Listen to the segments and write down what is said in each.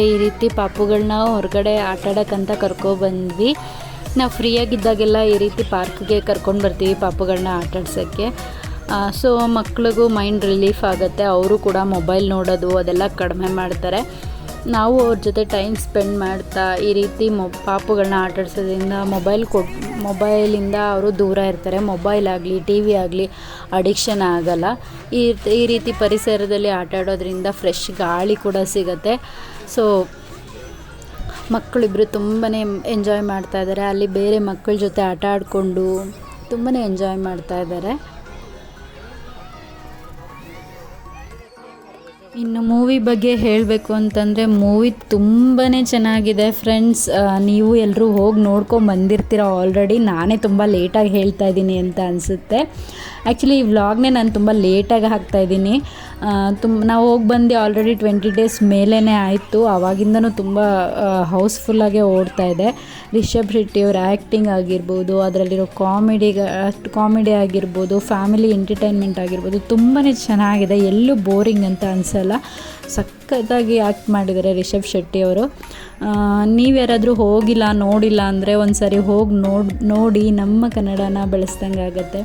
ಈ ರೀತಿ ಪಾಪುಗಳನ್ನ ಹೊರಗಡೆ ಆಟಾಡೋಕ್ಕಂತ ಕರ್ಕೊಬಂದ್ವಿ. ನಾವು ಫ್ರೀಯಾಗಿದ್ದಾಗೆಲ್ಲ ಈ ರೀತಿ ಪಾರ್ಕ್ಗೆ ಕರ್ಕೊಂಡು ಬರ್ತೀವಿ ಪಾಪುಗಳನ್ನ ಆಟಾಡ್ಸೋಕ್ಕೆ. ಸೊ ಮಕ್ಳಿಗೂ ಮೈಂಡ್ ರಿಲೀಫ್ ಆಗುತ್ತೆ, ಅವರು ಕೂಡ ಮೊಬೈಲ್ ನೋಡೋದು ಅದೆಲ್ಲ ಕಡಿಮೆ ಮಾಡ್ತಾರೆ. ನಾವು ಅವ್ರ ಜೊತೆ ಟೈಮ್ ಸ್ಪೆಂಡ್ ಮಾಡ್ತಾ ಈ ರೀತಿ ಪಾಪುಗಳನ್ನ ಆಟಾಡ್ಸೋದ್ರಿಂದ ಮೊಬೈಲಿಂದ ಅವರು ದೂರ ಇರ್ತಾರೆ. ಮೊಬೈಲ್ ಆಗಲಿ ಟಿ ವಿ ಆಗಲಿ ಅಡಿಕ್ಷನ್ ಆಗಲ್ಲ. ಈ ರೀತಿ ಪರಿಸರದಲ್ಲಿ ಆಟಾಡೋದ್ರಿಂದ ಫ್ರೆಶ್ ಗಾಳಿ ಕೂಡ ಸಿಗುತ್ತೆ. ಸೊ ಮಕ್ಕಳಿಬ್ಬರು ತುಂಬಾ ಎಂಜಾಯ್ ಮಾಡ್ತಾಯಿದ್ದಾರೆ. ಅಲ್ಲಿ ಬೇರೆ ಮಕ್ಕಳ ಜೊತೆ ಆಟ ಆಡಿಕೊಂಡು ತುಂಬಾ ಎಂಜಾಯ್ ಮಾಡ್ತಾಯಿದ್ದಾರೆ. ಇನ್ನು ಮೂವಿ ಬಗ್ಗೆ ಹೇಳಬೇಕು ಅಂತಂದರೆ ಮೂವಿ ತುಂಬಾ ಚೆನ್ನಾಗಿದೆ ಫ್ರೆಂಡ್ಸ್. ನೀವು ಎಲ್ಲರೂ ಹೋಗಿ ನೋಡ್ಕೊಂಡು ಬಂದಿರ್ತೀರ ಆಲ್ರೆಡಿ. ನಾನೇ ತುಂಬ ಲೇಟಾಗಿ ಹೇಳ್ತಾ ಇದ್ದೀನಿ ಅಂತ ಅನಿಸುತ್ತೆ. ಆ್ಯಕ್ಚುಲಿ ಈ ವ್ಲಾಗ್ನೇ ನಾನು ತುಂಬ ಲೇಟಾಗಿ ಹಾಕ್ತಾಯಿದ್ದೀನಿ. ನಾವು ಹೋಗಿ ಬಂದು ಆಲ್ರೆಡಿ 20 days ಮೇಲೇ ಆಯಿತು. ಆವಾಗಿಂದನೂ ತುಂಬ ಹೌಸ್ಫುಲ್ಲಾಗೆ ಓಡ್ತಾ ಇದೆ. ರಿಷಬ್ ಶೆಟ್ಟಿಯವ್ರ ಆ್ಯಕ್ಟಿಂಗ್ ಆಗಿರ್ಬೋದು, ಅದರಲ್ಲಿರೋ ಕಾಮಿಡಿ ಆಗಿರ್ಬೋದು, ಫ್ಯಾಮಿಲಿ ಎಂಟರ್ಟೈನ್ಮೆಂಟ್ ಆಗಿರ್ಬೋದು ತುಂಬಾ ಚೆನ್ನಾಗಿದೆ. ಎಲ್ಲೂ ಬೋರಿಂಗ್ ಅಂತ ಅನಿಸಲ್ಲ. ಸಖತ್ತಾಗಿ ಆ್ಯಕ್ಟ್ ಮಾಡಿದ್ದಾರೆ ರಿಷಬ್ ಶೆಟ್ಟಿಯವರು. ನೀವು ಯಾರಾದರೂ ಹೋಗಿಲ್ಲ ನೋಡಿಲ್ಲ ಅಂದರೆ ಒಂದು ಸರಿ ಹೋಗಿ ನೋಡಿ ನಮ್ಮ ಕನ್ನಡನ ಬೆಳೆಸ್ದಂಗೆ ಆಗುತ್ತೆ.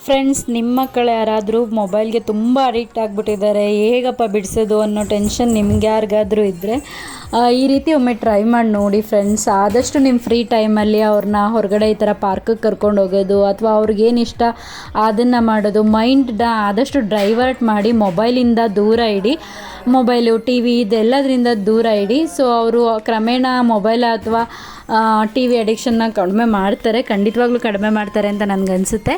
ಫ್ರೆಂಡ್ಸ್, ನಿಮ್ಮ ಮಕ್ಕಳು ಯಾರಾದರೂ ಮೊಬೈಲ್ಗೆ ತುಂಬ ಅಡಿಕ್ಟ್ ಆಗಿಬಿಟ್ಟಿದ್ದಾರೆ, ಹೇಗಪ್ಪ ಬಿಡಿಸೋದು ಅನ್ನೋ ಟೆನ್ಷನ್ ನಿಮ್ಗೆ ಯಾರಿಗಾದರೂ ಇದ್ದರೆ ಈ ರೀತಿ ಒಮ್ಮೆ ಟ್ರೈ ಮಾಡಿ ನೋಡಿ ಫ್ರೆಂಡ್ಸ್. ಆದಷ್ಟು ನಿಮ್ಮ ಫ್ರೀ ಟೈಮಲ್ಲಿ ಅವ್ರನ್ನ ಹೊರಗಡೆ ಈ ಥರ ಪಾರ್ಕಿಗೆ ಕರ್ಕೊಂಡು ಹೋಗೋದು ಅಥವಾ ಅವ್ರಿಗೇನು ಇಷ್ಟ ಅದನ್ನು ಮಾಡೋದು. ಮೈಂಡನ್ನ ಆದಷ್ಟು ಡೈವರ್ಟ್ ಮಾಡಿ ಮೊಬೈಲಿಂದ ದೂರ ಇಡಿ. ಮೊಬೈಲು ಟಿ ವಿ ಇದೆಲ್ಲದರಿಂದ ದೂರ ಇಡಿ. ಸೊ ಅವರು ಕ್ರಮೇಣ ಮೊಬೈಲ್ ಅಥವಾ ಟಿ ವಿ ಅಡಿಕ್ಷನ್ನ ಕಡಿಮೆ ಮಾಡ್ತಾರೆ, ಖಂಡಿತವಾಗ್ಲೂ ಕಡಿಮೆ ಮಾಡ್ತಾರೆ ಅಂತ ನನಗನ್ಸುತ್ತೆ.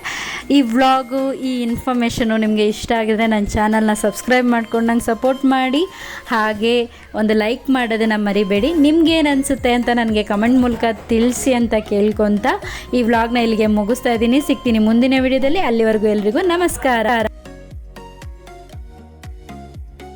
ಈ ವ್ಲಾಗು, ಈ ಇನ್ಫಾರ್ಮೇಷನು ನಿಮಗೆ ಇಷ್ಟ ಆಗಿದ್ರೆ ನನ್ನ ಚಾನಲ್ನ ಸಬ್ಸ್ಕ್ರೈಬ್ ಮಾಡ್ಕೊಂಡು ನಂಗೆ ಸಪೋರ್ಟ್ ಮಾಡಿ. ಹಾಗೆ ಒಂದು ಲೈಕ್ ಮಾಡೋದನ್ನು ಮರಿಬೇಡಿ. ನಿಮ್ಗೇನು ಅನಿಸುತ್ತೆ ಅಂತ ನನಗೆ ಕಮೆಂಟ್ ಮೂಲಕ ತಿಳಿಸಿ ಅಂತ ಕೇಳ್ಕೊತ ಈ ವ್ಲಾಗ್ನ ಇಲ್ಲಿಗೆ ಮುಗಿಸ್ತಾ ಇದ್ದೀನಿ. ಸಿಗ್ತೀನಿ ಮುಂದಿನ ವಿಡಿಯೋದಲ್ಲಿ. ಅಲ್ಲಿವರೆಗೂ ಎಲ್ರಿಗೂ ನಮಸ್ಕಾರ.